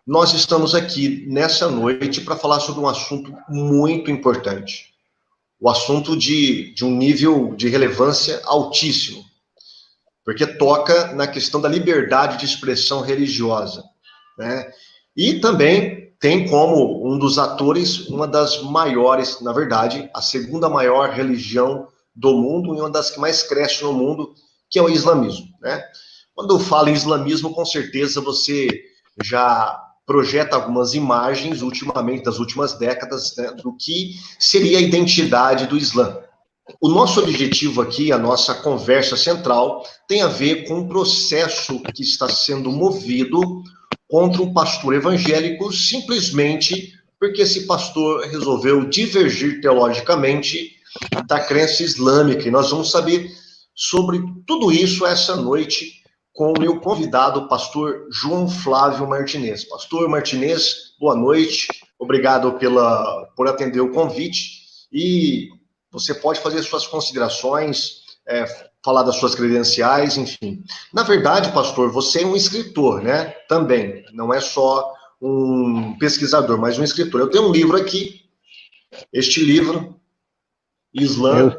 nós estamos aqui nessa noite para falar sobre um assunto muito importante. O assunto de um nível de relevância altíssimo, porque toca na questão da liberdade de expressão religiosa, né? E também tem como um dos atores uma das maiores, na verdade, a segunda maior religião do mundo e uma das que mais cresce no mundo, que é o islamismo, né? Quando eu falo em islamismo, com certeza você já projeta algumas imagens, ultimamente, das últimas décadas, né, do que seria a identidade do Islã. O nosso objetivo aqui, a nossa conversa central, tem a ver com um processo que está sendo movido contra um pastor evangélico, simplesmente porque esse pastor resolveu divergir teologicamente da crença islâmica. E nós vamos saber sobre tudo isso essa noite com o meu convidado, o pastor João Flávio Martinez. Pastor Martinez, boa noite. Obrigado por atender o convite. E você pode fazer suas considerações, falar das suas credenciais, enfim. Na verdade, pastor, você é um escritor, né? Também. Não é só um pesquisador, mas um escritor. Eu tenho um livro aqui. Este livro, Islã,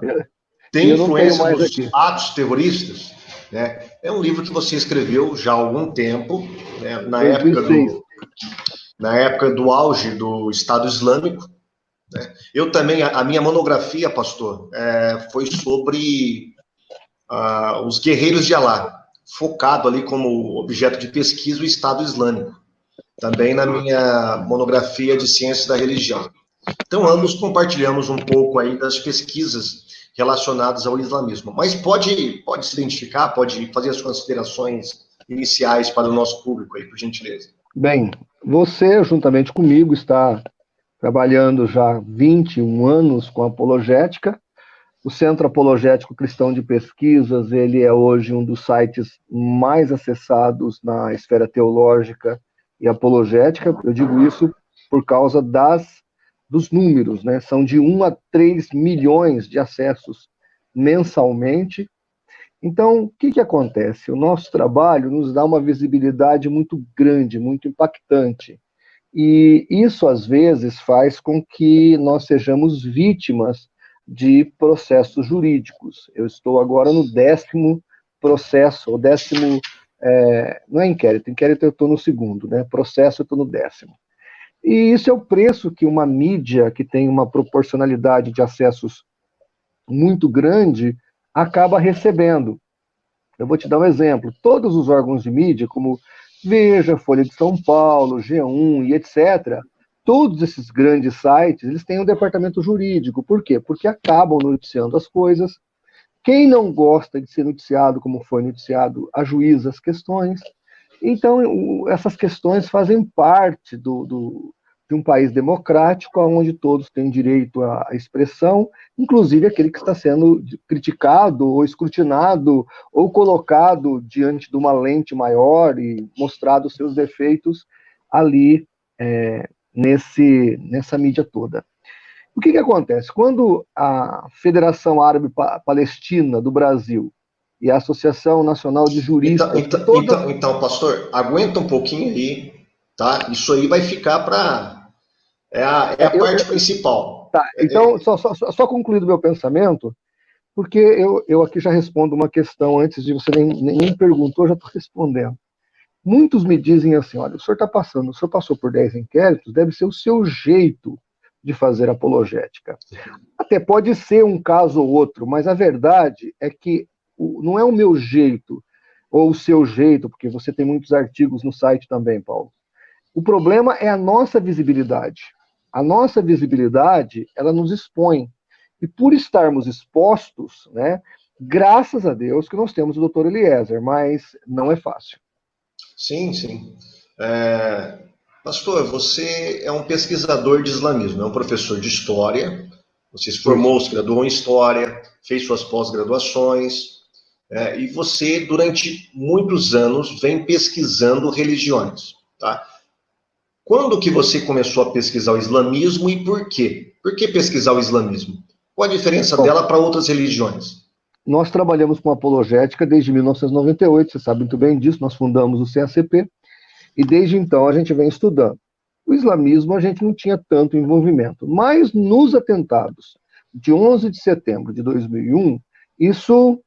tem influência nos atos terroristas, né? É um livro que você escreveu já há algum tempo, né? na época do auge do Estado Islâmico, né? Eu também, a minha monografia, pastor, foi sobre os guerreiros de Alá, focado ali como objeto de pesquisa o Estado Islâmico, também na minha monografia de Ciências da Religião. Então, ambos compartilhamos um pouco aí das pesquisas relacionadas ao islamismo. Mas pode se identificar, pode fazer as considerações iniciais para o nosso público aí, por gentileza. Bem, você, juntamente comigo, está trabalhando já há 21 anos com apologética. O Centro Apologético Cristão de Pesquisas, ele é hoje um dos sites mais acessados na esfera teológica e apologética. Eu digo isso por causa dos números, né? São de 1 a 3 milhões de acessos mensalmente. Então, o que acontece? O nosso trabalho nos dá uma visibilidade muito grande, muito impactante. E isso, às vezes, faz com que nós sejamos vítimas de processos jurídicos. Eu estou agora no 10º processo, o 10º, não é inquérito eu estou no 2º, né? Processo eu estou no 10º. E isso é o preço que uma mídia que tem uma proporcionalidade de acessos muito grande acaba recebendo. Eu vou te dar um exemplo. Todos os órgãos de mídia, como Veja, Folha de São Paulo, G1 e etc., todos esses grandes sites, eles têm um departamento jurídico. Por quê? Porque acabam noticiando as coisas. Quem não gosta de ser noticiado como foi noticiado, ajuiza as questões. Então, essas questões fazem parte de um país democrático, onde todos têm direito à expressão, inclusive aquele que está sendo criticado, ou escrutinado, ou colocado diante de uma lente maior e mostrado os seus defeitos ali nessa mídia toda. O que acontece? Quando a Federação Árabe Palestina do Brasil e a Associação Nacional de Juristas... Então, pastor, aguenta um pouquinho aí, tá? Isso aí vai ficar para... É a parte principal. Tá, então, só concluindo meu pensamento, porque eu aqui já respondo uma questão antes de você nem perguntou, eu já estou respondendo. Muitos me dizem assim, olha, o senhor passou por 10 inquéritos, deve ser o seu jeito de fazer apologética. Até pode ser um caso ou outro, mas a verdade é que não é o meu jeito, ou o seu jeito, porque você tem muitos artigos no site também, Paulo. O problema é a nossa visibilidade. A nossa visibilidade, ela nos expõe. E por estarmos expostos, né, graças a Deus que nós temos o Dr. Eliezer, mas não é fácil. Sim. Pastor, você é um pesquisador de islamismo, é um professor de história, você se formou, se graduou em história, fez suas pós-graduações, e você, durante muitos anos, vem pesquisando religiões, tá? Quando que você começou a pesquisar o islamismo e por quê? Por que pesquisar o islamismo? Qual a diferença dela para outras religiões? Nós trabalhamos com apologética desde 1998, você sabe muito bem disso, nós fundamos o CACP, E desde então a gente vem estudando. O islamismo a gente não tinha tanto envolvimento, mas nos atentados de 11 de setembro de 2001, isso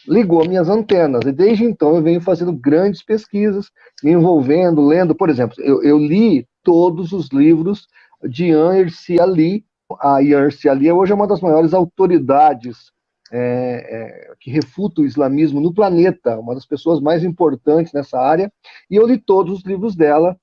ligou minhas antenas, e desde então eu venho fazendo grandes pesquisas, me envolvendo, lendo, por exemplo, eu li todos os livros de Ian Hirsi Ali. A Ian Hirsi Ali hoje é uma das maiores autoridades que refuta o islamismo no planeta, uma das pessoas mais importantes nessa área, e eu li todos os livros dela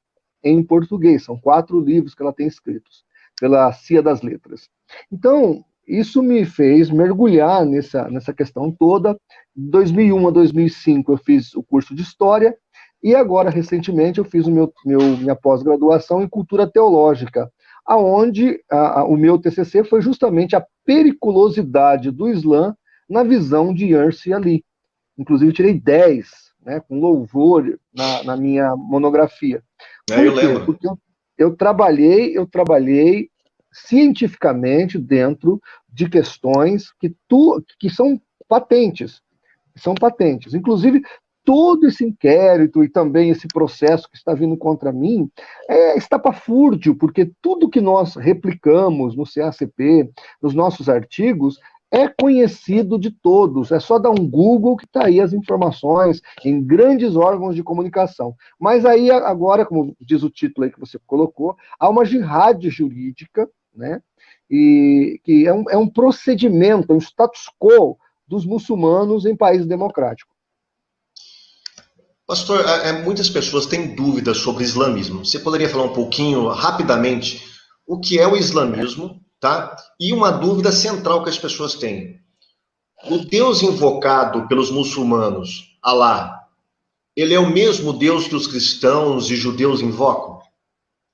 em português, são 4 livros que ela tem escritos, pela Cia das Letras. Então, isso me fez mergulhar nessa questão toda. De 2001 a 2005 eu fiz o curso de História, e agora, recentemente, eu fiz minha pós-graduação em Cultura Teológica, aonde o meu TCC foi justamente a periculosidade do Islã na visão de Ian Hirsi Ali. Inclusive, tirei 10, né, com louvor na minha monografia. Por Eu quê? lembro. Porque eu trabalhei cientificamente dentro de questões que são patentes. Inclusive, todo esse inquérito e também esse processo que está vindo contra mim é estapafúrdio, porque tudo que nós replicamos no CACP, nos nossos artigos, é conhecido de todos. É só dar um Google que está aí as informações em grandes órgãos de comunicação. Mas aí, agora, como diz o título aí que você colocou, há uma jihad jurídica, né? E que é um procedimento, é um status quo dos muçulmanos em países democráticos. Pastor, muitas pessoas têm dúvidas sobre islamismo. Você poderia falar um pouquinho, rapidamente, o que é o islamismo, tá? E uma dúvida central que as pessoas têm. O Deus invocado pelos muçulmanos, Alá, ele é o mesmo Deus que os cristãos e judeus invocam?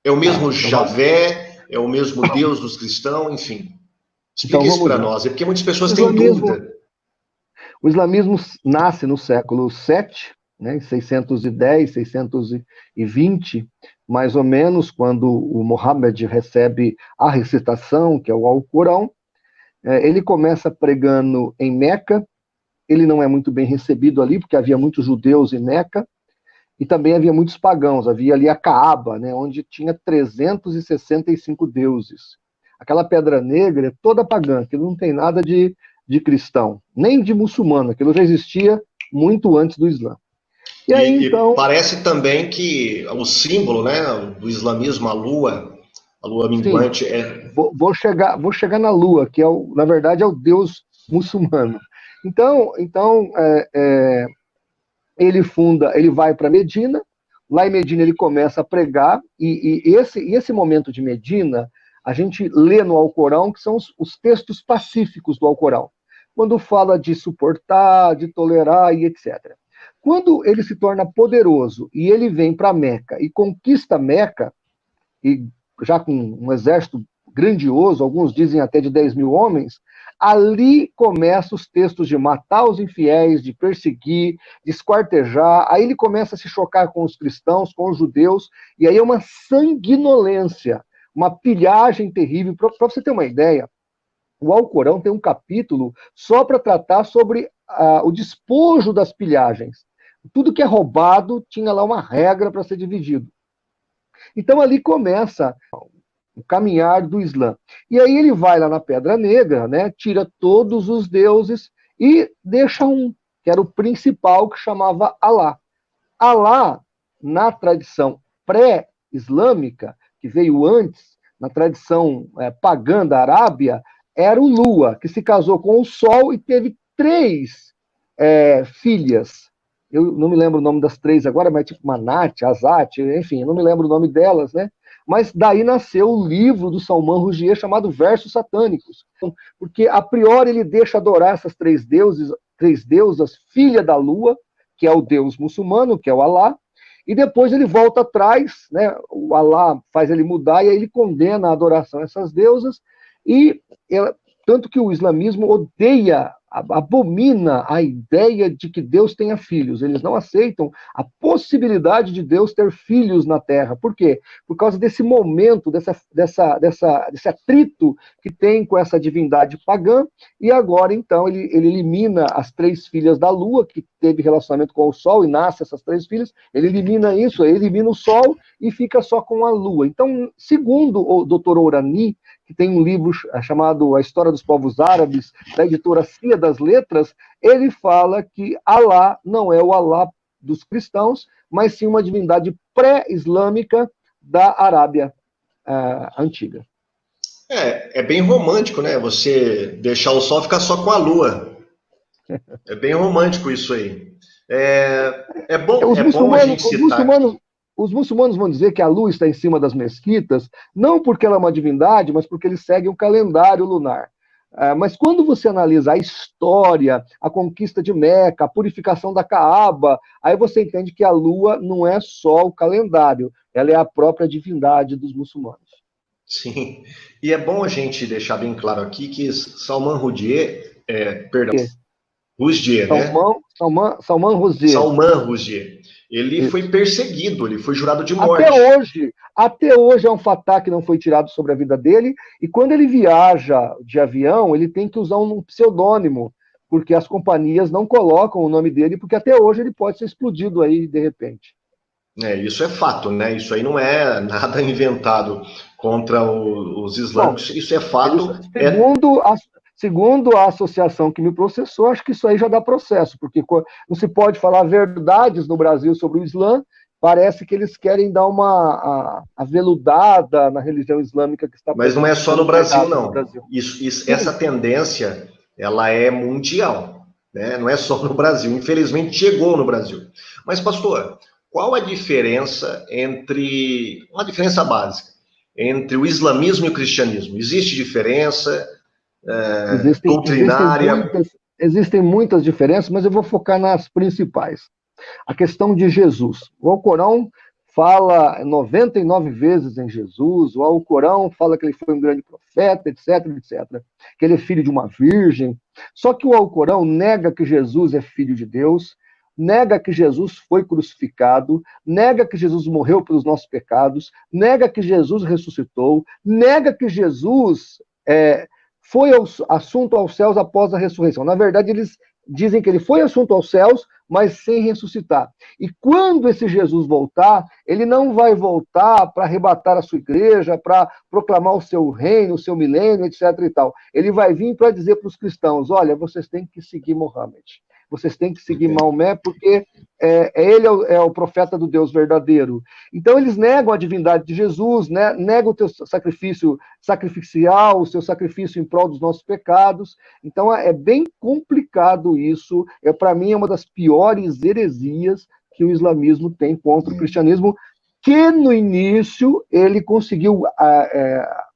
É o mesmo Javé? É o mesmo Deus dos cristãos? Enfim, explica Então, isso para lá. nós, é porque muitas pessoas têm dúvida. O islamismo nasce no século VII, né, em 610, 620, mais ou menos, quando o Muhammad recebe a recitação, que é o Alcorão. Ele começa pregando em Meca, ele não é muito bem recebido ali, porque havia muitos judeus em Meca, e também havia muitos pagãos, havia ali a Caaba, né, onde tinha 365 deuses. Aquela pedra negra é toda pagã, aquilo não tem nada de cristão, nem de muçulmano, aquilo já existia muito antes do Islã. E aí, então, parece também que o símbolo, né, do islamismo, a lua minguante, sim, vou chegar na lua, que na verdade é o Deus muçulmano. Então ele vai para Medina, lá em Medina ele começa a pregar, e esse momento de Medina, a gente lê no Alcorão, que são os textos pacíficos do Alcorão, quando fala de suportar, de tolerar e etc. Quando ele se torna poderoso e ele vem para Meca e conquista Meca, e já com um exército grandioso, alguns dizem até de 10 mil homens, ali começam os textos de matar os infiéis, de perseguir, de esquartejar, aí ele começa a se chocar com os cristãos, com os judeus, e aí é uma sanguinolência, uma pilhagem terrível. Para você ter uma ideia, o Alcorão tem um capítulo só para tratar sobre o despojo das pilhagens. Tudo que é roubado tinha lá uma regra para ser dividido. Então ali começa o caminhar do Islã. E aí ele vai lá na Pedra Negra, né, tira todos os deuses e deixa um, que era o principal, que chamava Alá. Alá, na tradição pré-islâmica, que veio antes, na tradição pagã da Arábia, era o Lua, que se casou com o Sol e teve 3 filhas. Eu não me lembro o nome das 3 agora, mas tipo Manat, Azat, enfim, eu não me lembro o nome delas, né? Mas daí nasceu o livro do Salman Rushdie chamado Versos Satânicos, porque a priori ele deixa adorar essas 3 deusas, filha da lua, que é o deus muçulmano, que é o Alá, e depois ele volta atrás, né? O Alá faz ele mudar e aí ele condena a adoração a essas deusas, e tanto que o islamismo odeia abomina a ideia de que Deus tenha filhos. Eles não aceitam a possibilidade de Deus ter filhos na Terra. Por quê? Por causa desse momento, desse atrito que tem com essa divindade pagã, e agora, então, ele elimina as 3 filhas da Lua, que teve relacionamento com o Sol, e nasce essas 3 filhas, ele elimina isso, ele elimina o Sol, e fica só com a Lua. Então, segundo o Dr. Ourani, que tem um livro chamado A História dos Povos Árabes, da editora Cia das Letras, ele fala que Alá não é o Alá dos cristãos, mas sim uma divindade pré-islâmica da Arábia antiga. É bem romântico, né? Você deixar o sol ficar só com a lua. É bem romântico isso aí. É bom a gente citar aqui. Os muçulmanos vão dizer que a lua está em cima das mesquitas, não porque ela é uma divindade, mas porque eles seguem um calendário lunar. Mas quando você analisa a história, a conquista de Meca, a purificação da Caaba, aí você entende que a lua não é só o calendário, ela é a própria divindade dos muçulmanos. Sim, e é bom a gente deixar bem claro aqui que Salman Rushdie, Rushdie, né? Salman Rushdie. Salman Rushdie. Ele Isso. Foi perseguido, ele foi jurado de morte. Até hoje é um fatá que não foi tirado sobre a vida dele, e quando ele viaja de avião, ele tem que usar um pseudônimo, porque as companhias não colocam o nome dele, porque até hoje ele pode ser explodido aí de repente. Isso é fato, né? Isso aí não é nada inventado contra os islâmicos, isso é fato. Segundo a associação que me processou, acho que isso aí já dá processo, porque não se pode falar verdades no Brasil sobre o Islã, parece que eles querem dar uma aveludada na religião islâmica que está... Mas não é só no Brasil, não. Essa tendência, ela é mundial, né? Não é só no Brasil. Infelizmente, chegou no Brasil. Mas, pastor, qual a diferença uma diferença básica, entre o islamismo e o cristianismo? Existe diferença... doutrinária? Existem muitas diferenças, mas eu vou focar nas principais. A questão de Jesus. O Alcorão fala 99 vezes em Jesus, o Alcorão fala que ele foi um grande profeta, etc, etc, que ele é filho de uma virgem. Só que o Alcorão nega que Jesus é filho de Deus, nega que Jesus foi crucificado, nega que Jesus morreu pelos nossos pecados, nega que Jesus ressuscitou, nega que Jesus foi assunto aos céus após a ressurreição. Na verdade, eles dizem que ele foi assunto aos céus, mas sem ressuscitar. E quando esse Jesus voltar, ele não vai voltar para arrebatar a sua igreja, para proclamar o seu reino, o seu milênio, etc. e tal. Ele vai vir para dizer para os cristãos, olha, vocês têm que seguir Mohammed. Vocês têm que seguir Maomé, porque ele é o profeta do Deus verdadeiro. Então, eles negam a divindade de Jesus, né? Negam o teu sacrifício sacrificial, o seu sacrifício em prol dos nossos pecados. Então, é bem complicado isso. Para mim, é uma das piores heresias que o islamismo tem contra o cristianismo, que no início ele conseguiu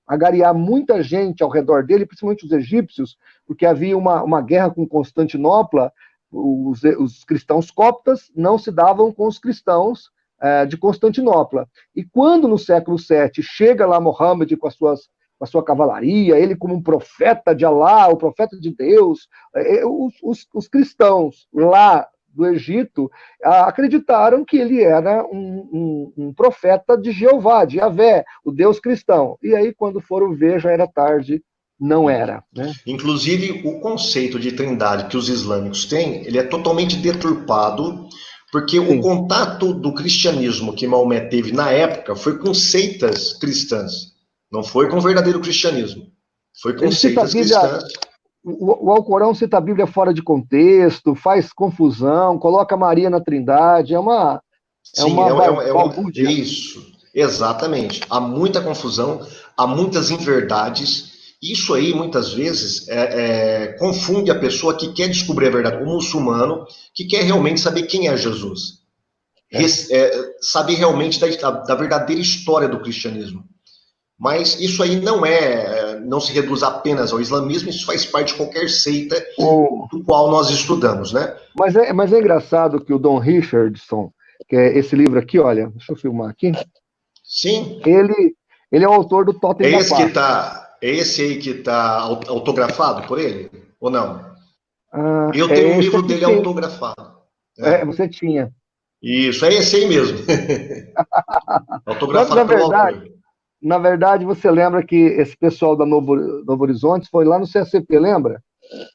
agariar muita gente ao redor dele, principalmente os egípcios, porque havia uma guerra com Constantinopla. Os cristãos coptas não se davam com os cristãos de Constantinopla. E quando no século VII chega lá Mohammed com a sua cavalaria, ele como um profeta de Alá, o profeta de Deus, os cristãos lá do Egito acreditaram que ele era um profeta de Jeová, de Yahvé, o Deus cristão. E aí, quando foram ver, já era tarde. Não era, né? Inclusive, o conceito de trindade que os islâmicos têm, ele é totalmente deturpado, porque Sim. O contato do cristianismo que Maomé teve na época foi com seitas cristãs, não foi com o verdadeiro cristianismo, foi com seitas cristãs. O Alcorão cita a Bíblia fora de contexto, faz confusão, coloca Maria na trindade, isso, exatamente. Há muita confusão, há muitas inverdades. Isso aí, muitas vezes, confunde a pessoa que quer descobrir a verdade, o muçulmano, que quer realmente saber quem é Jesus. Saber realmente da verdadeira história do cristianismo. Mas isso aí não se reduz apenas ao islamismo, isso faz parte de qualquer seita do qual nós estudamos, né? Mas é engraçado que o Don Richardson, que é esse livro aqui, olha, deixa eu filmar aqui. Sim. Ele é o autor do Totem da Paz. É esse aí que está autografado por ele? Ou não? Eu tenho um esse livro aqui dele sim. autografado. É. Você tinha. Isso, é esse aí mesmo. Na Autografado pelo verdade, autor. você lembra que esse pessoal da Novo Horizonte foi lá no CCP, lembra?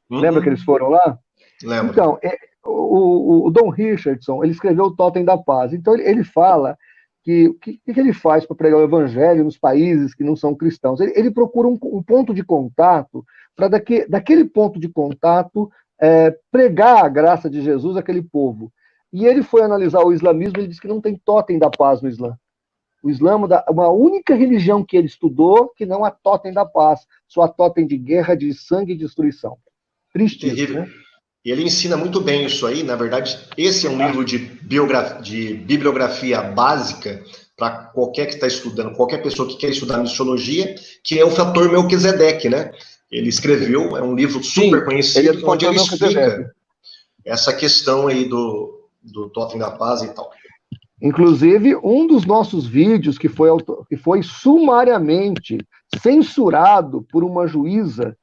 Lembra que eles Uhum. foram lá? Lembro. Então, o Don Richardson, ele escreveu o Totem da Paz. Então, ele fala que o que ele faz para pregar o evangelho nos países que não são cristãos? Ele procura um ponto de contato para daquele ponto de contato pregar a graça de Jesus àquele povo. E ele foi analisar o islamismo e ele disse que não tem Totem da Paz no Islã. O Islã é uma única religião que ele estudou que não há Totem da Paz, só há Totem de guerra, de sangue e destruição. Triste isso, Terrível. né? E ele ensina muito bem isso aí. Na verdade, esse é um livro de bibliografia básica para qualquer que está estudando, qualquer pessoa que quer estudar missiologia, que é o Fator Melquisedeque, né? Ele escreveu, é um livro super Sim, ele é conhecido, do onde fator ele Melquisedeque. explica essa questão aí do Totem da Paz e tal. Inclusive, um dos nossos vídeos que foi sumariamente censurado por uma juíza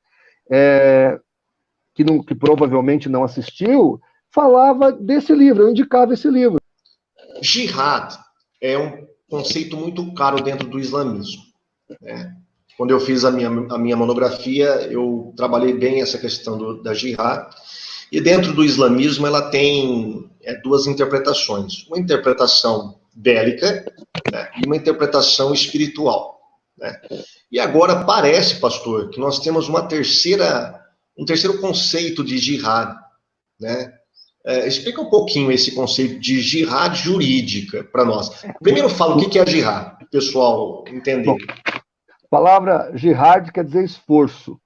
que provavelmente não assistiu, falava desse livro, eu indicava esse livro. Jihad é um conceito muito caro dentro do islamismo, né? Quando eu fiz a minha monografia, eu trabalhei bem essa questão da jihad. E dentro do islamismo, ela tem duas interpretações. Uma interpretação bélica, né, e uma interpretação espiritual, né? E agora parece, pastor, que nós temos um terceiro conceito de jihad, né? Explica um pouquinho esse conceito de jihad jurídica para nós. Primeiro fala o que é jihad, para o pessoal Bom, entender. a palavra jihad quer dizer esforço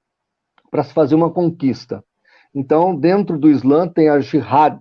para se fazer uma conquista. Então, dentro do Islã tem a jihad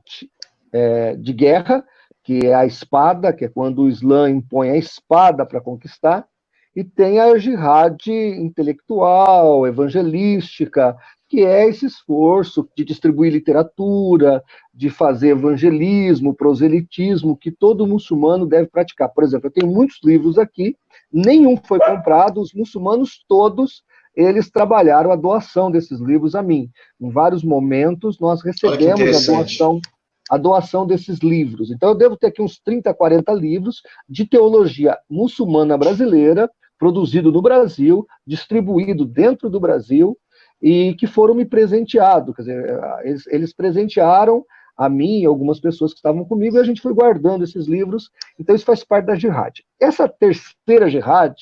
de guerra, que é a espada, que é quando o Islã impõe a espada para conquistar, e tem a jihad intelectual, evangelística, que é esse esforço de distribuir literatura, de fazer evangelismo, proselitismo, que todo muçulmano deve praticar. Por exemplo, eu tenho muitos livros aqui, nenhum foi comprado, os muçulmanos todos, eles trabalharam a doação desses livros a mim. Em vários momentos, nós Olha que recebemos interessante. a doação desses livros. Então, eu devo ter aqui uns 30, 40 livros de teologia muçulmana brasileira, produzido no Brasil, distribuído dentro do Brasil, e que foram me presenteados. Quer dizer, eles presentearam a mim e algumas pessoas que estavam comigo, e a gente foi guardando esses livros. Então, isso faz parte da jihad. Essa terceira jihad,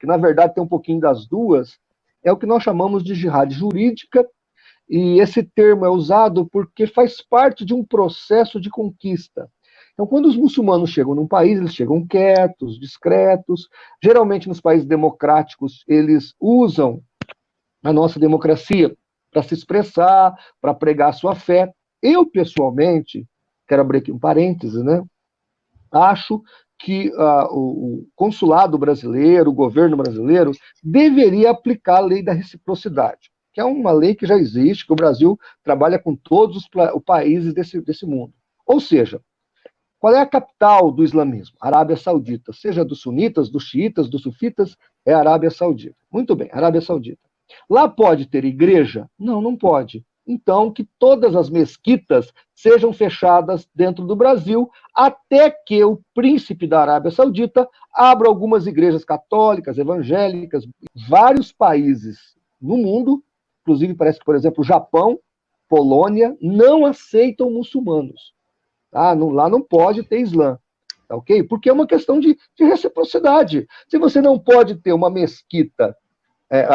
que na verdade tem um pouquinho das duas, é o que nós chamamos de jihad jurídica, e esse termo é usado porque faz parte de um processo de conquista. Então, quando os muçulmanos chegam num país, eles chegam quietos, discretos. Geralmente, nos países democráticos, eles usam a nossa democracia para se expressar, para pregar a sua fé. Eu, pessoalmente, quero abrir aqui um parêntese, né? Acho que o consulado brasileiro, o governo brasileiro, deveria aplicar a lei da reciprocidade, que é uma lei que já existe, que o Brasil trabalha com todos os países desse mundo. Ou seja, qual é a capital do islamismo? Arábia Saudita. Seja dos sunitas, dos xiitas, dos sufitas, é a Arábia Saudita. Muito bem, Arábia Saudita. Lá pode ter igreja? Não, não pode. Então, que todas as mesquitas sejam fechadas dentro do Brasil, até que o príncipe da Arábia Saudita abra algumas igrejas católicas, evangélicas, vários países no mundo, inclusive parece que, por exemplo, o Japão, Polônia, não aceitam muçulmanos. Tá? Lá não pode ter Islã. Tá, ok? Porque é uma questão de reciprocidade. Se você não pode ter uma mesquita,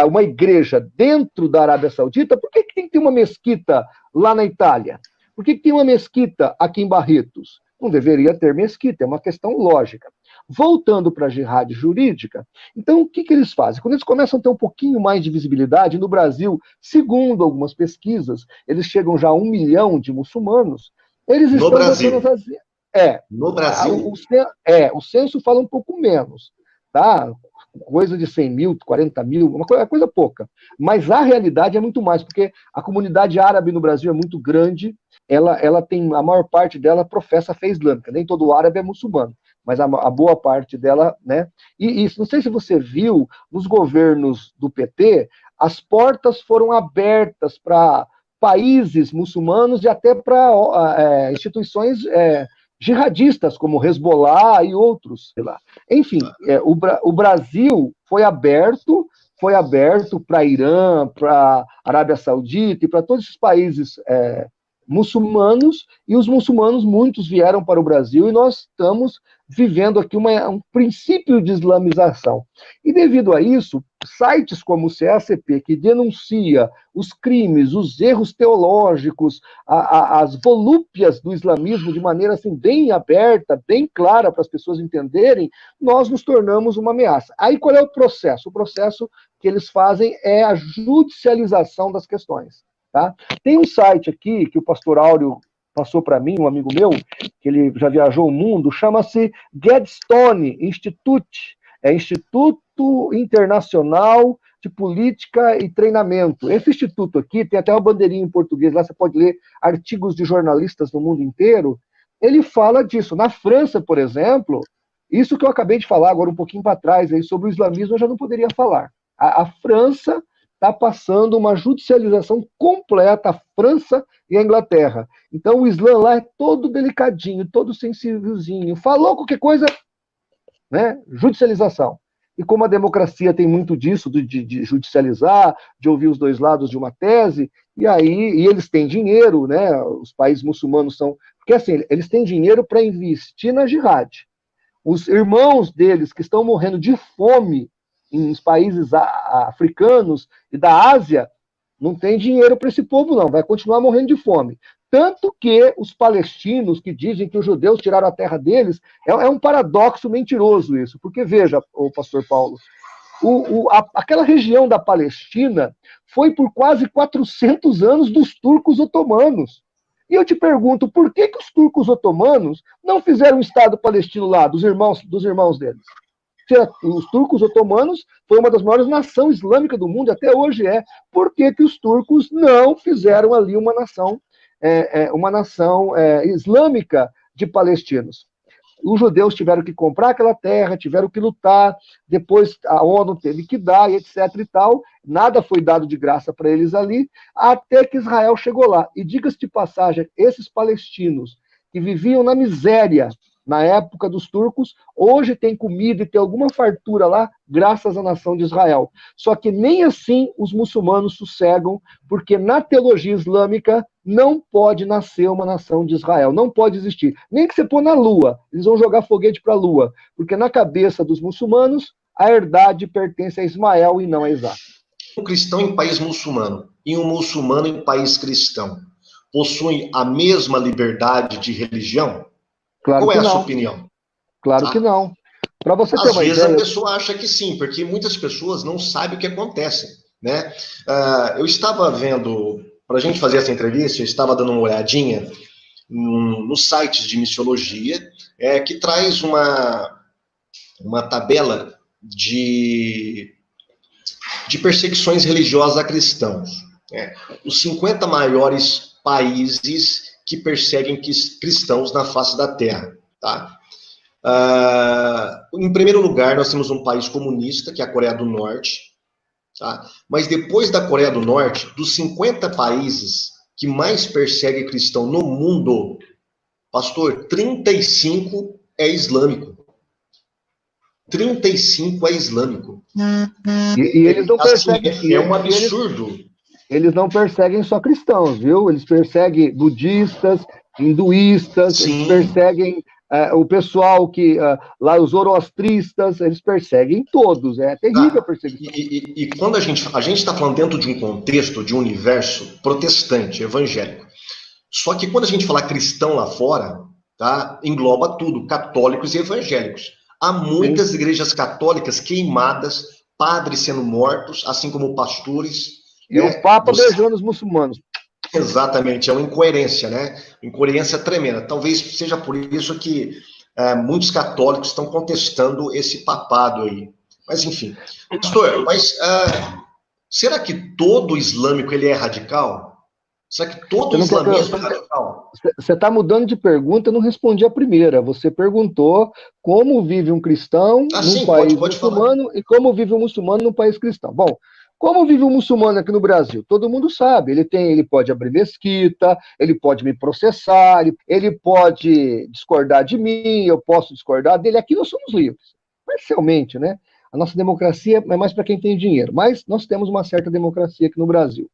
uma igreja dentro da Arábia Saudita, por que tem que ter uma mesquita lá na Itália? Por que tem uma mesquita aqui em Barretos? Não deveria ter mesquita, é uma questão lógica. Voltando para a jihad jurídica, então o que eles fazem? Quando eles começam a ter um pouquinho mais de visibilidade, no Brasil, segundo algumas pesquisas, eles chegam já a 1 milhão de muçulmanos, eles No estão voltando Brasil. a fazer. É, No Brasil? o censo fala um pouco menos, tá? Coisa de 100 mil, 40 mil, uma coisa pouca. Mas a realidade é muito mais, porque a comunidade árabe no Brasil é muito grande, ela tem, a maior parte dela professa a fé islâmica, nem todo árabe é muçulmano, mas a boa parte dela, né? E isso, não sei se você viu, nos governos do PT, as portas foram abertas para países muçulmanos e até para instituições jihadistas, como Hezbollah e outros. Sei lá. Enfim, o Brasil foi aberto para Irã, para Arábia Saudita e para todos esses países muçulmanos, e os muçulmanos, muitos vieram para o Brasil, e nós estamos vivendo aqui um princípio de islamização. E devido a isso, sites como o CACP, que denuncia os crimes, os erros teológicos, as volúpias do islamismo de maneira assim, bem aberta, bem clara para as pessoas entenderem, nós nos tornamos uma ameaça. Aí qual é o processo? O processo que eles fazem é a judicialização das questões. Tá? Tem um site aqui que o pastor Áureo passou para mim, um amigo meu, que ele já viajou o mundo, chama-se Gladstone Institute, Instituto Internacional de Política e Treinamento. Esse instituto aqui tem até uma bandeirinha em português, lá você pode ler artigos de jornalistas no mundo inteiro. Ele fala disso. Na França, por exemplo, isso que eu acabei de falar agora um pouquinho para trás, aí, sobre o islamismo, eu já não poderia falar. A França está passando uma judicialização completa, a França e a Inglaterra. Então o Islã lá é todo delicadinho, todo sensívelzinho. Falou qualquer coisa, né? Judicialização. E como a democracia tem muito disso, de judicializar, de ouvir os dois lados de uma tese, e eles têm dinheiro, né? Os países muçulmanos são... Porque assim, eles têm dinheiro para investir na jihad. Os irmãos deles que estão morrendo de fome em países africanos e da Ásia, não tem dinheiro para esse povo, não. Vai continuar morrendo de fome. Tanto que os palestinos, que dizem que os judeus tiraram a terra deles, é um paradoxo mentiroso isso. Porque, veja, o pastor Paulo, aquela região da Palestina foi por quase 400 anos dos turcos otomanos. E eu te pergunto, por que os turcos otomanos não fizeram um Estado palestino lá, dos irmãos deles? Os turcos otomanos foi uma das maiores nações islâmicas do mundo, até hoje é. Por que os turcos não fizeram ali uma nação islâmica de palestinos? Os judeus tiveram que comprar aquela terra, tiveram que lutar, depois a ONU teve que dar, e etc. e tal. Nada foi dado de graça para eles ali, até que Israel chegou lá. E diga-se de passagem, esses palestinos que viviam na miséria na época dos turcos, hoje tem comida e tem alguma fartura lá, graças à nação de Israel. Só que nem assim os muçulmanos sossegam, porque na teologia islâmica não pode nascer uma nação de Israel, não pode existir. Nem que você pôr na Lua, eles vão jogar foguete para a Lua, porque na cabeça dos muçulmanos, a herdade pertence a Ismael e não a Isaac. Um cristão em país muçulmano e um muçulmano em país cristão possuem a mesma liberdade de religião? Claro Qual é que a sua não. opinião? Claro que não. Para você ter Às uma vezes ideia... a pessoa acha que sim, porque muitas pessoas não sabem o que acontece, né? Eu estava vendo, para a gente fazer essa entrevista, eu estava dando uma olhadinha nos sites de missiologia, que traz uma tabela de perseguições religiosas a cristãos. Os 50 maiores países que perseguem cristãos na face da Terra. Tá? Em primeiro lugar, nós temos um país comunista, que é a Coreia do Norte. Tá? Mas depois da Coreia do Norte, dos 50 países que mais perseguem cristão no mundo, pastor, 35 é islâmico. 35 é islâmico. E eles não perseguem... É um absurdo. Eles não perseguem só cristãos, viu? Eles perseguem budistas, hinduístas, Sim. Eles perseguem o pessoal que... lá, os zoroastristas, eles perseguem todos. É terrível a perseguição. E quando a gente está falando dentro de um contexto, de um universo protestante, evangélico. Só que quando a gente fala cristão lá fora, tá, engloba tudo, católicos e evangélicos. Há muitas igrejas católicas queimadas, padres sendo mortos, assim como pastores. E o Papa beijando os muçulmanos. Exatamente, é uma incoerência, né? Incoerência tremenda. Talvez seja por isso que muitos católicos estão contestando esse papado aí. Mas, enfim. Pastor, será que todo islâmico ele é radical? Será que todo islamismo é radical? Você está mudando de pergunta, eu não respondi a primeira. Você perguntou como vive um cristão num país muçulmano e como vive um muçulmano num país cristão. Bom, Como vive um muçulmano aqui no Brasil? Todo mundo sabe. Ele pode abrir mesquita, ele pode me processar, ele pode discordar de mim, eu posso discordar dele. Aqui nós somos livres. Parcialmente, né? A nossa democracia é mais para quem tem dinheiro, mas nós temos uma certa democracia aqui no Brasil.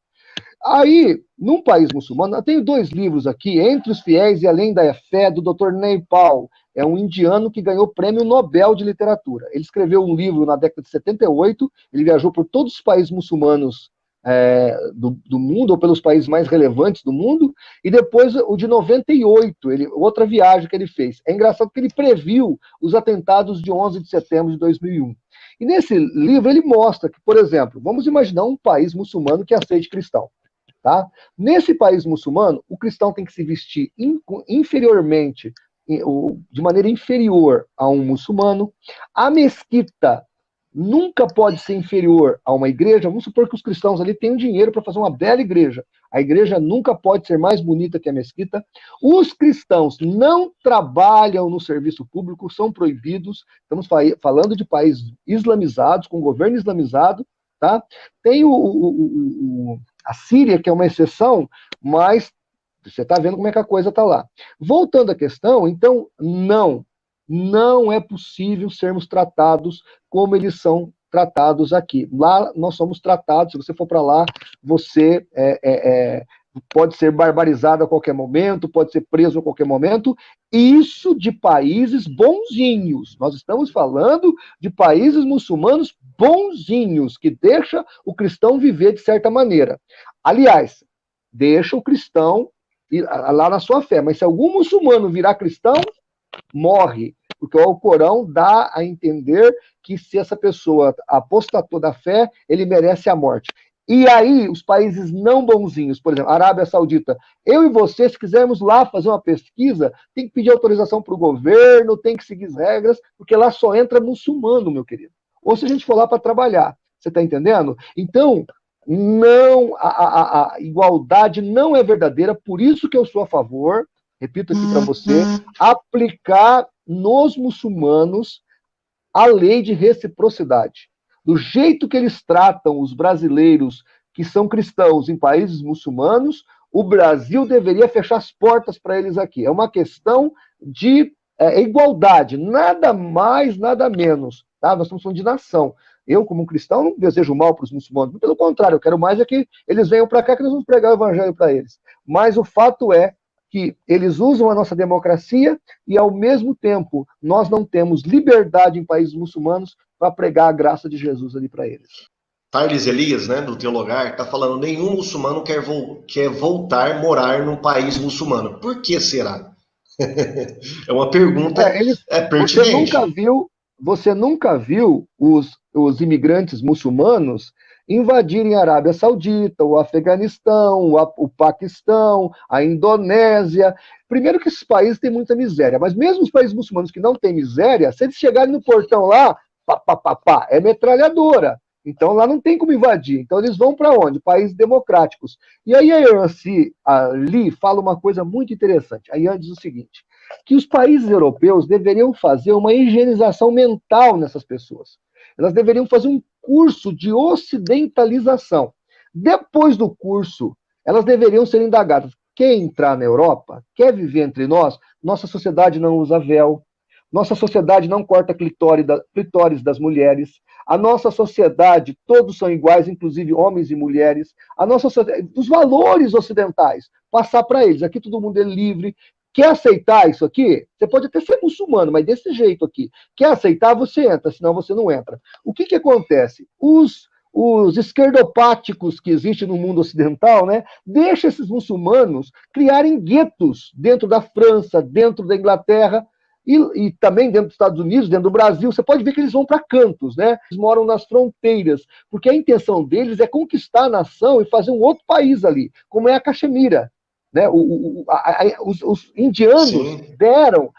Aí, num país muçulmano, eu tenho 2 livros aqui, Entre os Fiéis e Além da Fé, do Dr. Naipaul. É um indiano que ganhou o Prêmio Nobel de Literatura. Ele escreveu um livro na década de 78, ele viajou por todos os países muçulmanos do mundo, ou pelos países mais relevantes do mundo, e depois o de 98, outra viagem que ele fez. É engraçado que ele previu os atentados de 11 de setembro de 2001. E nesse livro ele mostra que, por exemplo, vamos imaginar um país muçulmano que aceite cristão. Tá? Nesse país muçulmano, o cristão tem que se vestir inferiormente, de maneira inferior a um muçulmano. A mesquita nunca pode ser inferior a uma igreja. Vamos supor que os cristãos ali têm dinheiro para fazer uma bela igreja. A igreja nunca pode ser mais bonita que a mesquita. Os cristãos não trabalham no serviço público, são proibidos. Estamos falando de países islamizados, com governo islamizado. Tá? Tem a Síria, que é uma exceção, mas você está vendo como é que a coisa está lá. Voltando à questão, então, não é possível sermos tratados como eles são tratados aqui. Lá nós somos tratados, se você for para lá, você pode ser barbarizado a qualquer momento, pode ser preso a qualquer momento, isso de países bonzinhos. Nós estamos falando de países muçulmanos bonzinhos, que deixa o cristão viver de certa maneira. Aliás, deixa o cristão ir lá na sua fé, mas se algum muçulmano virar cristão, morre, porque o Alcorão dá a entender que se essa pessoa apostatou da fé, ele merece a morte. E aí, os países não bonzinhos, por exemplo, Arábia Saudita, eu e você, se quisermos lá fazer uma pesquisa, tem que pedir autorização para o governo, tem que seguir as regras, porque lá só entra muçulmano, meu querido. Ou se a gente for lá para trabalhar, você está entendendo? Então, não, a igualdade não é verdadeira, por isso que eu sou a favor, repito aqui para você, aplicar nos muçulmanos a lei de reciprocidade. Do jeito que eles tratam os brasileiros que são cristãos em países muçulmanos, o Brasil deveria fechar as portas para eles aqui. É uma questão de igualdade, nada mais, nada menos. Tá? Nós estamos falando de nação. Eu, como um cristão, não desejo mal para os muçulmanos. Pelo contrário, eu quero mais é que eles venham para cá, que nós vamos pregar o evangelho para eles. Mas o fato é que eles usam a nossa democracia e, ao mesmo tempo, nós não temos liberdade em países muçulmanos para pregar a graça de Jesus ali para eles. Thales Elias, né, do Teologar, está falando: nenhum muçulmano quer voltar a morar num país muçulmano. Por que será? É uma pergunta pertinente. Você nunca viu os imigrantes muçulmanos invadirem a Arábia Saudita, o Afeganistão, o Paquistão, a Indonésia. Primeiro que esses países têm muita miséria, mas mesmo os países muçulmanos que não têm miséria, se eles chegarem no portão lá, é metralhadora. Então lá não tem como invadir. Então eles vão para onde? Países democráticos. E aí a Yancy ali fala uma coisa muito interessante. A Yancy diz o seguinte, que os países europeus deveriam fazer uma higienização mental nessas pessoas. Elas deveriam fazer um curso de ocidentalização. Depois do curso, elas deveriam ser indagadas. Quer entrar na Europa? Quer viver entre nós? Nossa sociedade não usa véu. Nossa sociedade não corta clitóris das mulheres. A nossa sociedade, todos são iguais, inclusive homens e mulheres. A nossa sociedade, os valores ocidentais, passar para eles. Aqui todo mundo é livre. Quer aceitar isso aqui? Você pode até ser muçulmano, mas desse jeito aqui. Quer aceitar, você entra, senão você não entra. O que acontece? Os esquerdopáticos que existem no mundo ocidental, né, deixam esses muçulmanos criarem guetos dentro da França, dentro da Inglaterra, e também dentro dos Estados Unidos, dentro do Brasil. Você pode ver que eles vão para cantos, né? Eles moram nas fronteiras, porque a intenção deles é conquistar a nação e fazer um outro país ali, como é a Caxemira. Né? Os indianos deram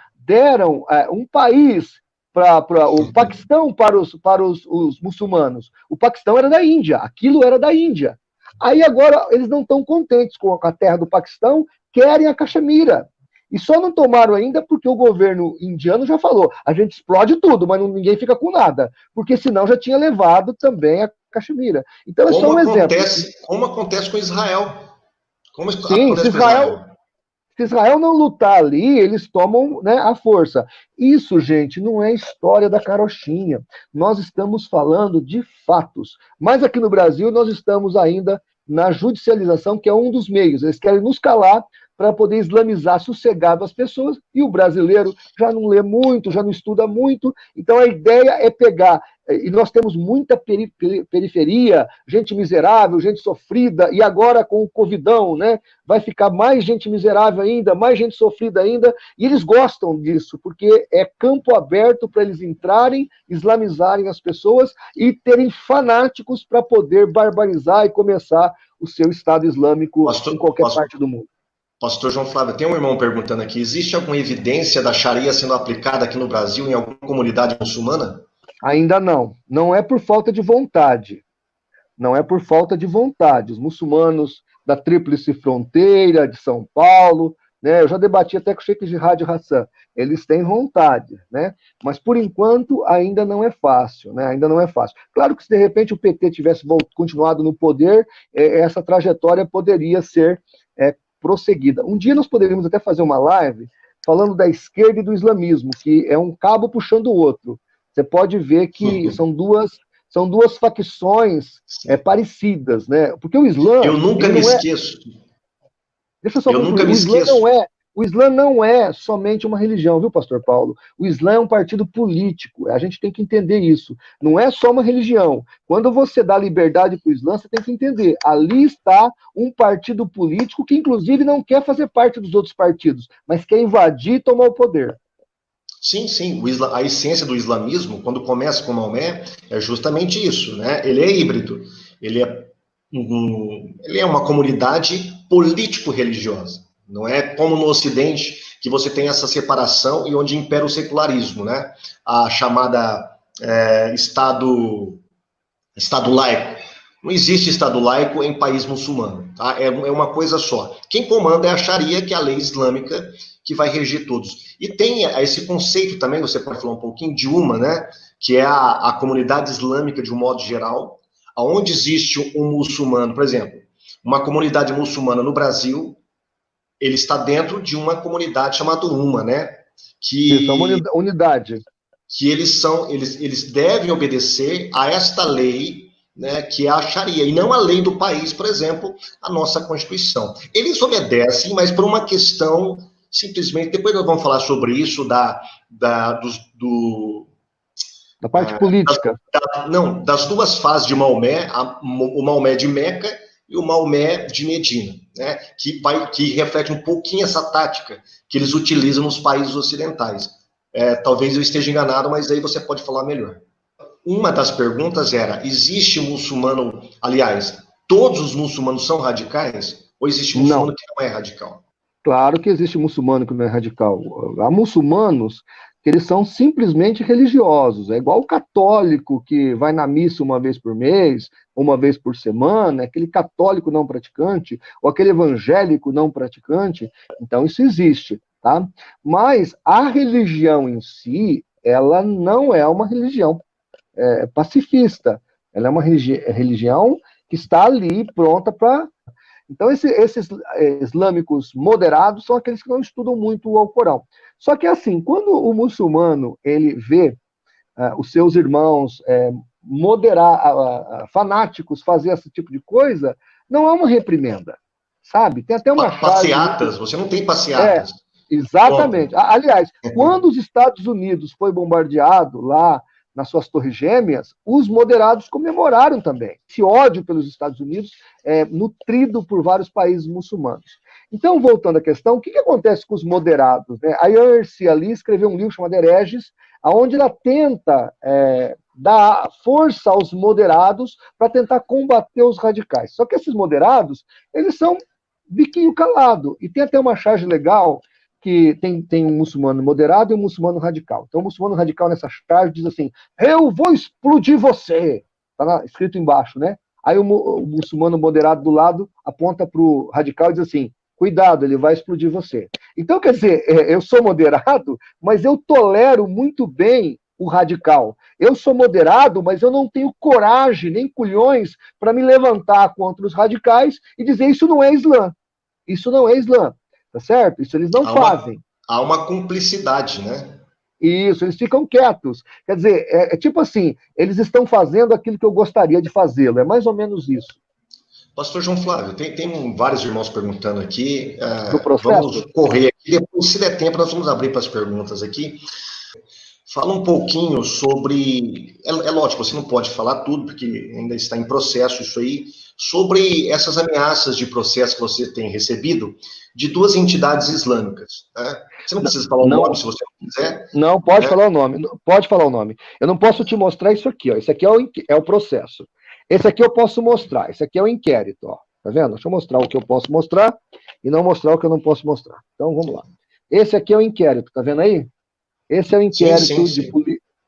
um país para o Paquistão para os muçulmanos. O Paquistão era da Índia, aquilo era da Índia. Aí agora eles não estão contentes com a terra do Paquistão, querem a Caxemira. E só não tomaram ainda porque o governo indiano já falou, a gente explode tudo, mas ninguém fica com nada, porque senão já tinha levado também a Caxemira. Então é só um exemplo. Como acontece com Israel. Como Sim, acontece com Israel. se Israel não lutar ali, eles tomam, né, a força. Isso, gente, não é história da carochinha. Nós estamos falando de fatos. Mas aqui no Brasil, nós estamos ainda na judicialização, que é um dos meios. Eles querem nos calar para poder islamizar sossegado as pessoas, e o brasileiro já não lê muito, já não estuda muito. Então a ideia é pegar, e nós temos muita periferia, gente miserável, gente sofrida, e agora com o Covidão, né, vai ficar mais gente miserável ainda, mais gente sofrida ainda, e eles gostam disso, porque é campo aberto para eles entrarem, islamizarem as pessoas e terem fanáticos para poder barbarizar e começar o seu Estado Islâmico em qualquer parte do mundo. Pastor João Flávio, tem um irmão perguntando aqui, existe alguma evidência da Sharia sendo aplicada aqui no Brasil em alguma comunidade muçulmana? Ainda não. Não é por falta de vontade. Não é por falta de vontade. Os muçulmanos da Tríplice Fronteira, de São Paulo, né, eu já debati até com o Sheikh Jihad Hassan, eles têm vontade, né, mas por enquanto ainda não é fácil, né, ainda não é fácil. Claro que se de repente o PT tivesse continuado no poder, essa trajetória poderia ser prosseguida. Um dia nós poderíamos até fazer uma live falando da esquerda e do islamismo, que é um cabo puxando o outro. Você pode ver que são duas facções parecidas, né? Porque o Islã... Eu nunca me esqueço. Deixa eu só concluir. O Islã não é somente uma religião, viu, pastor Paulo? O Islã é um partido político. A gente tem que entender isso. Não é só uma religião. Quando você dá liberdade para o Islã, você tem que entender. Ali está um partido político que, inclusive, não quer fazer parte dos outros partidos, mas quer invadir e tomar o poder. Sim, sim. A essência do islamismo, quando começa com Maomé, é justamente isso, né? Ele é híbrido. Ele é uma comunidade político-religiosa. Não é como no Ocidente, que você tem essa separação e onde impera o secularismo, né? A chamada Estado laico. Não existe Estado laico em país muçulmano, tá? É uma coisa só. Quem comanda é a Sharia, que é a lei islâmica que vai reger todos. E tem esse conceito também, você pode falar um pouquinho, de uma, né? Que é a comunidade islâmica de um modo geral, onde existe um muçulmano, por exemplo, uma comunidade muçulmana no Brasil, ele está dentro de uma comunidade chamada Umma, né? Isso é uma unidade. Que eles devem obedecer a esta lei, né, que é a Sharia, e não a lei do país, por exemplo, a nossa Constituição. Eles obedecem, mas por uma questão, simplesmente, depois nós vamos falar sobre isso, da parte política. Das duas fases de Maomé, o Maomé de Meca e o Maomé de Medina, né, que reflete um pouquinho essa tática que eles utilizam nos países ocidentais. Talvez eu esteja enganado, mas aí você pode falar melhor. Uma das perguntas era, existe muçulmano, aliás, todos os muçulmanos são radicais? Ou existe muçulmano que não é radical? Claro que existe muçulmano que não é radical. Há muçulmanos que eles são simplesmente religiosos. É igual o católico que vai na missa uma vez por mês, uma vez por semana, aquele católico não praticante, ou aquele evangélico não praticante. Então, isso existe, tá? Mas a religião em si, ela não é uma religião pacifista. Ela é uma religião que está ali pronta para... Então, esses islâmicos moderados são aqueles que não estudam muito o Alcorão. Só que, assim, quando o muçulmano ele vê os seus irmãos fanáticos fazer esse tipo de coisa, não é uma reprimenda, sabe? Tem até uma passeatas, você não tem passeatas. Exatamente. Bom. Aliás, quando os Estados Unidos foi bombardeado lá nas suas torres gêmeas, os moderados comemoraram também. Esse ódio pelos Estados Unidos é nutrido por vários países muçulmanos. Então, voltando à questão, o que acontece com os moderados? Né? A Irsi ali escreveu um livro chamado Hereges, onde ela tenta dar força aos moderados para tentar combater os radicais. Só que esses moderados, eles são biquinho calado. E tem até uma charge legal que tem um muçulmano moderado e um muçulmano radical. Então, o muçulmano radical nessa charge diz assim, eu vou explodir você. Está escrito embaixo, né? Aí o muçulmano moderado do lado aponta para o radical e diz assim, cuidado, ele vai explodir você. Então, quer dizer, eu sou moderado, mas eu tolero muito bem o radical. Eu sou moderado, mas eu não tenho coragem nem culhões para me levantar contra os radicais e dizer isso não é Islã. Isso não é Islã, tá certo? Isso eles não fazem. Há uma cumplicidade, né? Isso, eles ficam quietos. Quer dizer, é tipo assim, eles estão fazendo aquilo que eu gostaria de fazê-lo. É mais ou menos isso. Pastor João Flávio, tem vários irmãos perguntando aqui. Do processo? Vamos correr aqui. Depois, se der tempo, nós vamos abrir para as perguntas aqui. Fala um pouquinho sobre... É lógico, você não pode falar tudo, porque ainda está em processo isso aí. Sobre essas ameaças de processo que você tem recebido de duas entidades islâmicas. Né? Você não precisa falar o nome, se você não quiser. Não, pode falar o nome. Pode falar o nome. Eu não posso te mostrar isso aqui. Ó. Isso aqui é o processo. Esse aqui eu posso mostrar. Esse aqui é o inquérito. Ó. Tá vendo? Deixa eu mostrar o que eu posso mostrar e não mostrar o que eu não posso mostrar. Então, vamos lá. Esse aqui é o inquérito. Tá vendo aí? Esse é o inquérito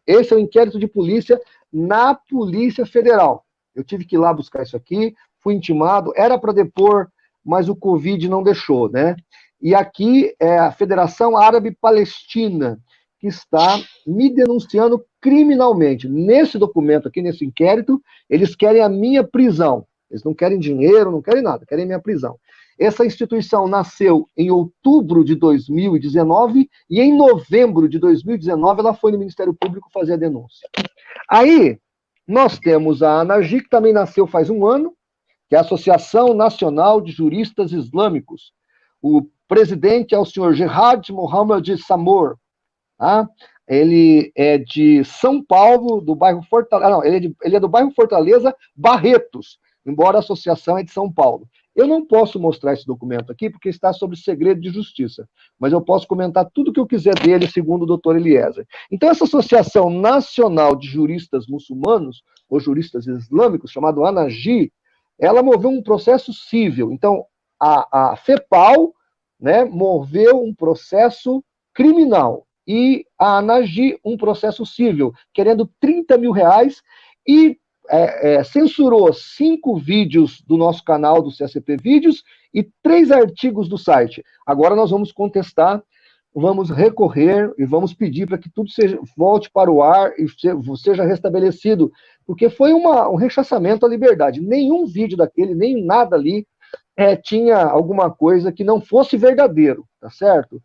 Esse é o inquérito de polícia na Polícia Federal. Eu tive que ir lá buscar isso aqui, fui intimado, era para depor, mas o Covid não deixou, né? E aqui é a Federação Árabe Palestina, que está me denunciando criminalmente. Nesse documento aqui, nesse inquérito, eles querem a minha prisão. Eles não querem dinheiro, não querem nada, querem a minha prisão. Essa instituição nasceu em outubro de 2019 e em novembro de 2019 ela foi no Ministério Público fazer a denúncia. Aí, nós temos a ANAGI, que também nasceu faz um ano, que é a Associação Nacional de Juristas Islâmicos. O presidente é o senhor Gerhard Mohamed Samor. Tá? Ele é de São Paulo, do bairro Fortaleza. Não, ele é do bairro Fortaleza, Barretos, embora a associação é de São Paulo. Eu não posso mostrar esse documento aqui, porque está sob segredo de justiça, mas eu posso comentar tudo o que eu quiser dele, segundo o doutor Eliezer. Então, essa Associação Nacional de Juristas Muçulmanos, ou Juristas Islâmicos, chamado ANAGI, ela moveu um processo civil. Então, a FEPAL, né, moveu um processo criminal, e a ANAGI um processo civil, querendo 30 mil reais, e censurou 5 vídeos do nosso canal do CSP Vídeos e 3 artigos do site. Agora nós vamos contestar, vamos recorrer e vamos pedir para que tudo volte para o ar e seja restabelecido, porque foi um rechaçamento à liberdade. Nenhum vídeo daquele, nem nada ali tinha alguma coisa que não fosse verdadeiro, tá certo?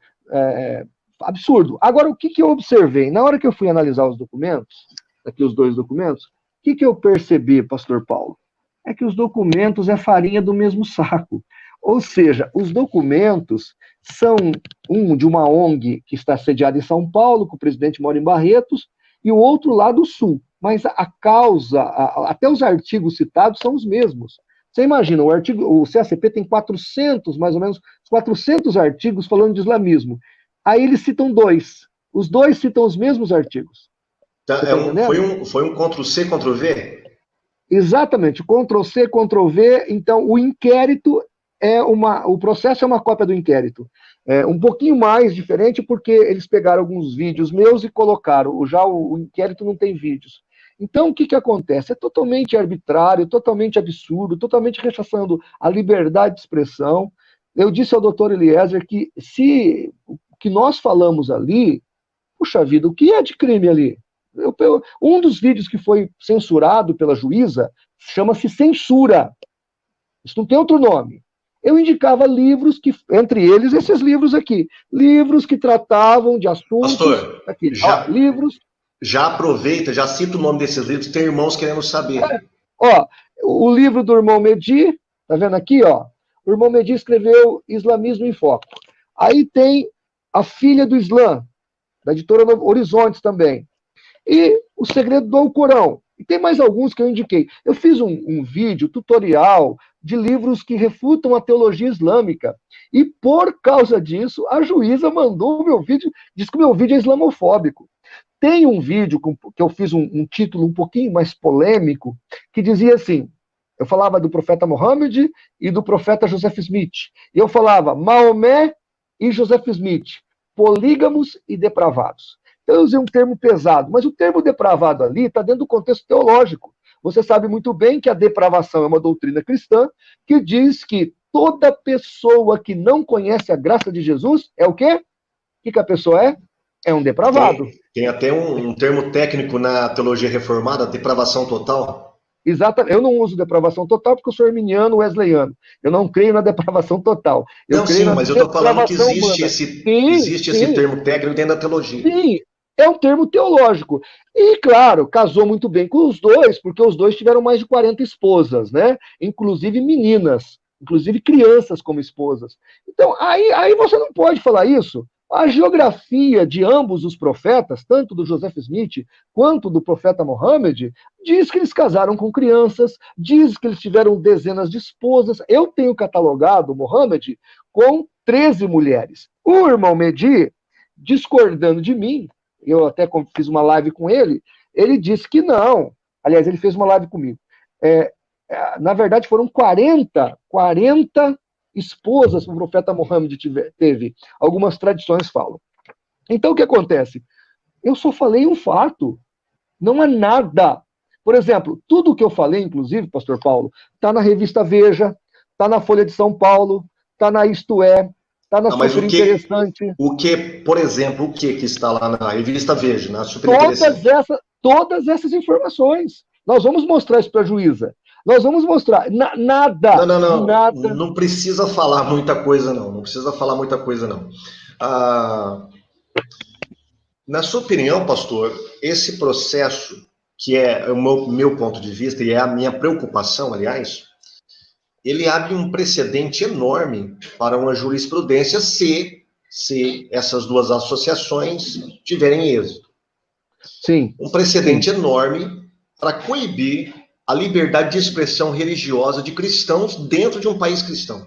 Absurdo. Agora, o que eu observei? Na hora que eu fui analisar os documentos, aqui os 2 documentos, o que eu percebi, pastor Paulo? É que os documentos é farinha do mesmo saco. Ou seja, os documentos são um de uma ONG que está sediada em São Paulo, que o presidente mora em Barretos, e o outro lá do Sul. Mas a causa, até os artigos citados são os mesmos. Você imagina, o CSP tem 400, mais ou menos, 400 artigos falando de islamismo. Aí eles citam 2. Os 2 citam os mesmos artigos. Tá, foi um Ctrl-C, Ctrl-V? Exatamente, Ctrl-C, Ctrl-V. Então, o inquérito o processo é uma cópia do inquérito. Um pouquinho mais diferente, porque eles pegaram alguns vídeos meus e colocaram. Já o inquérito não tem vídeos. Então, o que acontece? É totalmente arbitrário, totalmente absurdo, totalmente rechaçando a liberdade de expressão. Eu disse ao doutor Eliezer que se o que nós falamos ali, puxa vida, o que é de crime ali? Um dos vídeos que foi censurado pela juíza chama-se censura. Isso não tem outro nome. Eu indicava livros que, entre eles, esses livros aqui, livros que tratavam de assuntos... Pastor, aqui, livros... Já aproveita, já cita o nome desses livros, tem irmãos querendo saber. O livro do irmão Mehdi, tá vendo aqui, ó? O irmão Mehdi escreveu Islamismo em Foco. Aí tem A Filha do Islã, da editora Horizontes também. E O Segredo do Alcorão. E tem mais alguns que eu indiquei. Eu fiz um vídeo tutorial de livros que refutam a teologia islâmica. E por causa disso, a juíza mandou o meu vídeo, disse que o meu vídeo é islamofóbico. Tem um vídeo que eu fiz um título um pouquinho mais polêmico, que dizia assim, eu falava do profeta Mohammed e do profeta Joseph Smith. E eu falava Maomé e Joseph Smith, polígamos e depravados. Então eu usei um termo pesado, mas o termo depravado ali está dentro do contexto teológico. Você sabe muito bem que a depravação é uma doutrina cristã que diz que toda pessoa que não conhece a graça de Jesus é o quê? O que a pessoa é? É um depravado. Tem até um termo técnico na teologia reformada, depravação total. Exatamente. Eu não uso depravação total porque eu sou arminiano wesleyano. Eu não creio na depravação total. Eu Não, creio sim, na mas eu estou falando que depravação humana. existe esse termo técnico dentro da teologia. Sim, é um termo teológico. E, claro, casou muito bem com os dois, porque os dois tiveram mais de 40 esposas, né? Inclusive meninas, inclusive crianças como esposas. Então, aí você não pode falar isso. A geografia de ambos os profetas, tanto do Joseph Smith quanto do profeta Mohammed, diz que eles casaram com crianças, diz que eles tiveram dezenas de esposas. Eu tenho catalogado Mohammed com 13 mulheres. O irmão Mehdi, discordando de mim, eu até fiz uma live com ele, ele disse que não. Aliás, ele fez uma live comigo. Na verdade, foram 40 esposas que o profeta Mohammed teve. Algumas tradições falam. Então, o que acontece? Eu só falei um fato. Não é nada. Por exemplo, tudo o que eu falei, inclusive, pastor Paulo, está na revista Veja, está na Folha de São Paulo, está na Isto É, está na Mas Super Interessante. por exemplo, o que está lá na revista Veja, na Super Interessante? Todas essas informações. Nós vamos mostrar isso para a juíza. Nós vamos mostrar. Nada. Não. Nada. Não precisa falar muita coisa, não. Não precisa falar muita coisa, não. Na sua opinião, pastor, esse processo, que é o meu ponto de vista e é a minha preocupação, aliás, ele abre um precedente enorme para uma jurisprudência se essas duas associações tiverem êxito. Sim. Um precedente enorme para coibir a liberdade de expressão religiosa de cristãos dentro de um país cristão.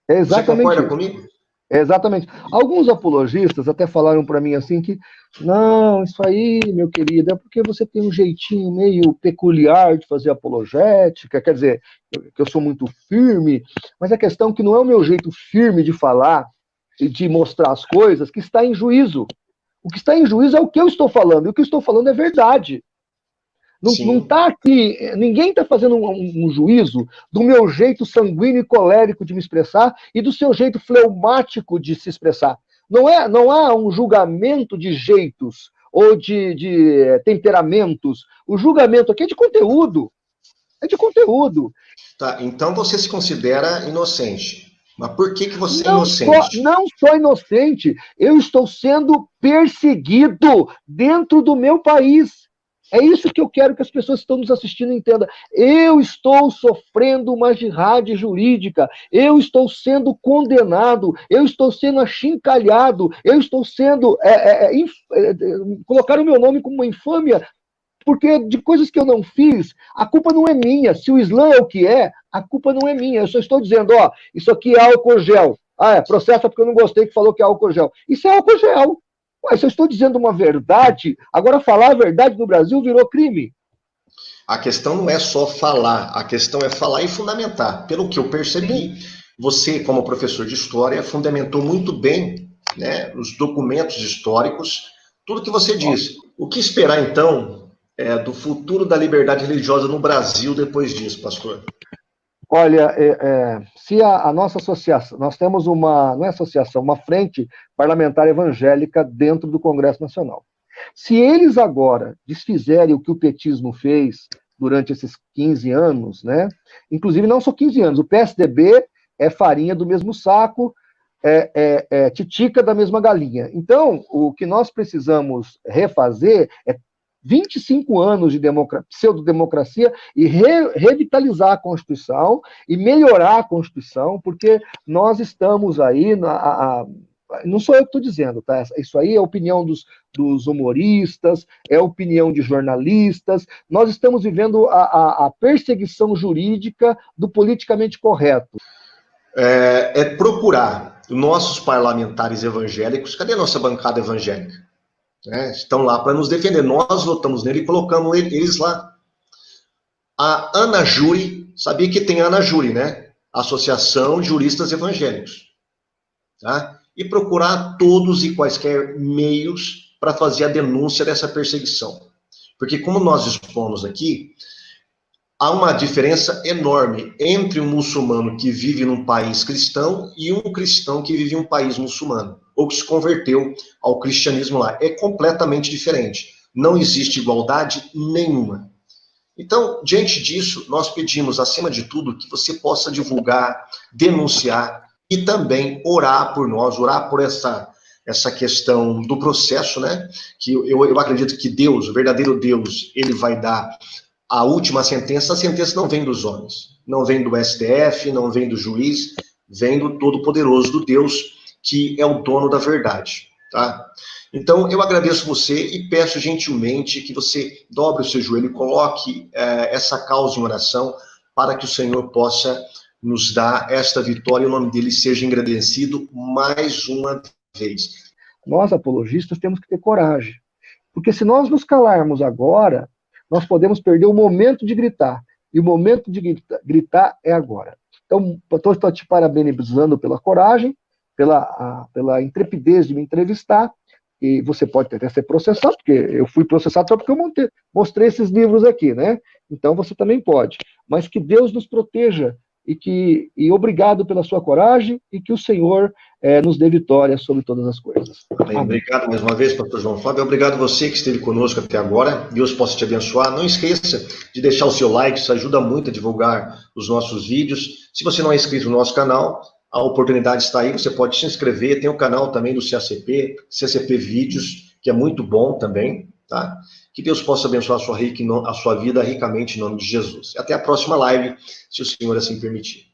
Exatamente. Você concorda comigo? Exatamente. Alguns apologistas até falaram para mim assim que, não, isso aí, meu querido, é porque você tem um jeitinho meio peculiar de fazer apologética, quer dizer, que eu sou muito firme, mas a questão é que não é o meu jeito firme de falar e de mostrar as coisas que está em juízo. O que está em juízo é o que eu estou falando, e o que eu estou falando é verdade. Não está aqui, ninguém está fazendo um juízo do meu jeito sanguíneo e colérico de me expressar e do seu jeito fleumático de se expressar. Não há um julgamento de jeitos ou de temperamentos. O julgamento aqui é de conteúdo. É de conteúdo. Tá, então você se considera inocente. Mas por que você é inocente? Não sou inocente. Eu estou sendo perseguido dentro do meu país. É isso que eu quero que as pessoas que estão nos assistindo entendam. Eu estou sofrendo uma jihad jurídica, eu estou sendo condenado, eu estou sendo achincalhado, eu estou sendo... colocaram o meu nome como uma infâmia, porque de coisas que eu não fiz, a culpa não é minha. Se o Islã é o que é, a culpa não é minha. Eu só estou dizendo, isso aqui é álcool gel. Processa porque eu não gostei que falou que é álcool gel. Isso é álcool gel. Se eu estou dizendo uma verdade, agora falar a verdade no Brasil virou crime. A questão não é só falar, a questão é falar e fundamentar. Pelo que eu percebi, você, como professor de história, fundamentou muito bem, né, os documentos históricos, tudo que você disse. O que esperar, então, do futuro da liberdade religiosa no Brasil depois disso, pastor? Olha, se a nossa associação, nós temos uma frente parlamentar evangélica dentro do Congresso Nacional. Se eles agora desfizerem o que o petismo fez durante esses 15 anos, né? Inclusive não só 15 anos, o PSDB é farinha do mesmo saco, titica da mesma galinha. Então, o que nós precisamos refazer é 25 anos de pseudo-democracia e revitalizar a Constituição e melhorar a Constituição, porque nós estamos aí, não sou eu que estou dizendo, tá? Isso aí é a opinião dos humoristas, é a opinião de jornalistas, nós estamos vivendo a perseguição jurídica do politicamente correto. Procurar nossos parlamentares evangélicos, cadê a nossa bancada evangélica? Estão lá para nos defender. Nós votamos nele e colocamos eles lá. A ANAJURE, sabia que tem a ANAJURE, né? Associação de Juristas Evangélicos. Tá? E procurar todos e quaisquer meios para fazer a denúncia dessa perseguição. Porque como nós expomos aqui, há uma diferença enorme entre um muçulmano que vive num país cristão e um cristão que vive em um país muçulmano, ou que se converteu ao cristianismo lá. É completamente diferente. Não existe igualdade nenhuma. Então, diante disso, nós pedimos, acima de tudo, que você possa divulgar, denunciar e também orar por nós, orar por essa questão do processo, né? Que eu acredito que Deus, o verdadeiro Deus, ele vai dar a última sentença. A sentença não vem dos homens, não vem do STF, não vem do juiz, vem do Todo-Poderoso, do Deus, que é o dono da verdade, tá? Então, eu agradeço você e peço gentilmente que você dobre o seu joelho e coloque essa causa em oração para que o Senhor possa nos dar esta vitória e o nome dele seja engrandecido mais uma vez. Nós, apologistas, temos que ter coragem, porque se nós nos calarmos agora, nós podemos perder o momento de gritar, e o momento de gritar é agora. Então, estou te parabenizando pela coragem, pela intrepidez de me entrevistar, e você pode até ser processado, porque eu fui processado só porque eu mostrei esses livros aqui, né? Então você também pode. Mas que Deus nos proteja e obrigado pela sua coragem e que o Senhor nos dê vitória sobre todas as coisas. Amém. Obrigado mais uma vez, pastor João Fábio. Obrigado você que esteve conosco até agora. Deus possa te abençoar. Não esqueça de deixar o seu like, isso ajuda muito a divulgar os nossos vídeos. Se você não é inscrito no nosso canal, a oportunidade está aí, você pode se inscrever. Tem o canal também do CCP Vídeos, que é muito bom também, tá? Que Deus possa abençoar a sua vida ricamente em nome de Jesus. Até a próxima live, se o Senhor assim permitir.